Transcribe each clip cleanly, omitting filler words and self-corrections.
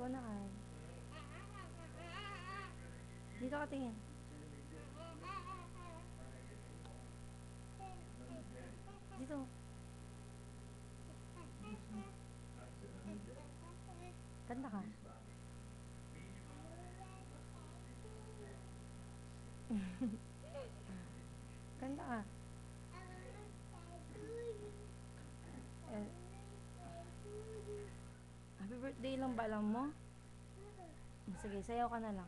Ikaw na, Kyle. Dito ka tingin. Dito. Kanta ka. Kanta ka. Happy birthday lang ba alam mo? Sige, sayaw ka na lang.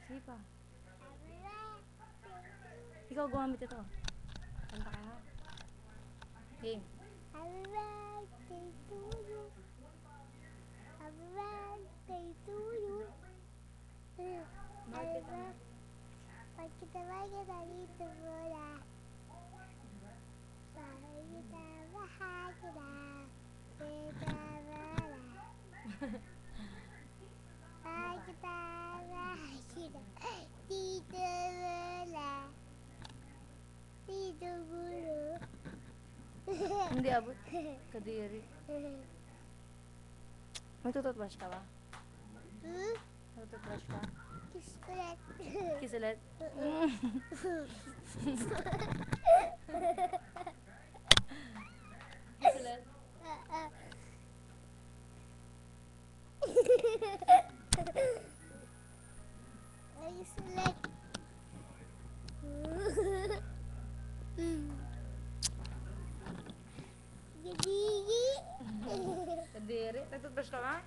Sige pa. Ikaw gumamit ito. Kanta ka ha. Game. Happy birthday to you. Happy birthday to you. Bakit ka? Kita dito mula. Kita bahagia. Kita mula. Kita bahagia. Dito mula. Dito mula. Hindi abot. Kadiri. Magtututbrush ka ba? Magtututbrush ka? Kiss ulit. Kiss ulit? Kiss ulit? Kiss ulit. Gigi. Kadiri. Nagtutbrush ka ba?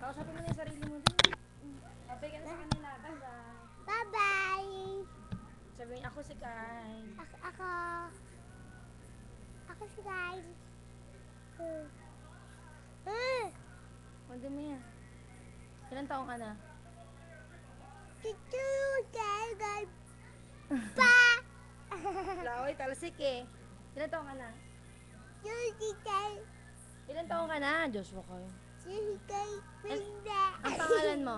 Kausapin mo na yung sarili mo din. Sabi ka na sa kanila. Bye-bye. Bye-bye. Sabihin ako si Kai. Ako si Kyle. Huwag mo yan. Ilan taong ka na? Ito Kyle. Pa. Laoy, talsik eh. Ilan taong ka na? Yung si Kyle. Ilan taong ka na? Joshua kayo. Si Kyle. Pinda. Ang pangalan mo?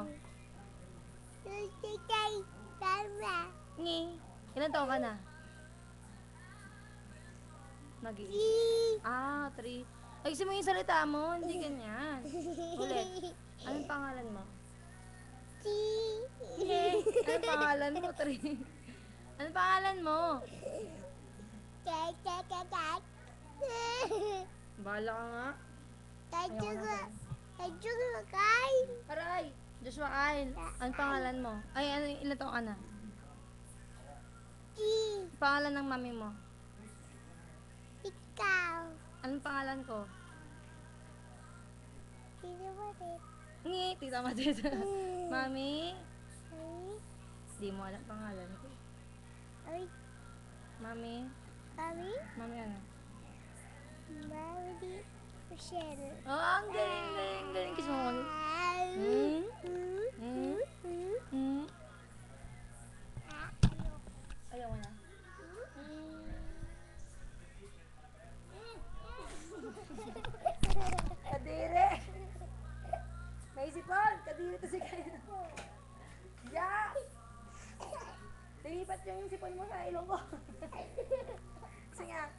Yung si Kyle. Tama. Ngi. Ilan taong ka na? Nag-iisa. 3. Ayusin mo yung salita mo. Hindi ganyan. Ulit. Anong pangalan mo? Anong pangalan mo? 3. Anong pangalan mo? Bahala ka nga. Kyle. Aray! Joshua Kyle. Anong pangalan mo? Ay, ilan taong ka na? Pangalan ng mami mo? Ikaw. Anong pangalan ko? Sino mo rin? Ngi, tita Madrid. Mami? Ay. Di mo alam pangalan ko. Ay. Mami? Mami? Mami ano? Mami. Michelle. Oh, ang galing. Kiss mo ako. Ayaw mo na. Kadiri! Naisipan! Kadiri to si Kaya. Yeah! Lumipat yung sipon mo sa ilong ko. Kasi nga,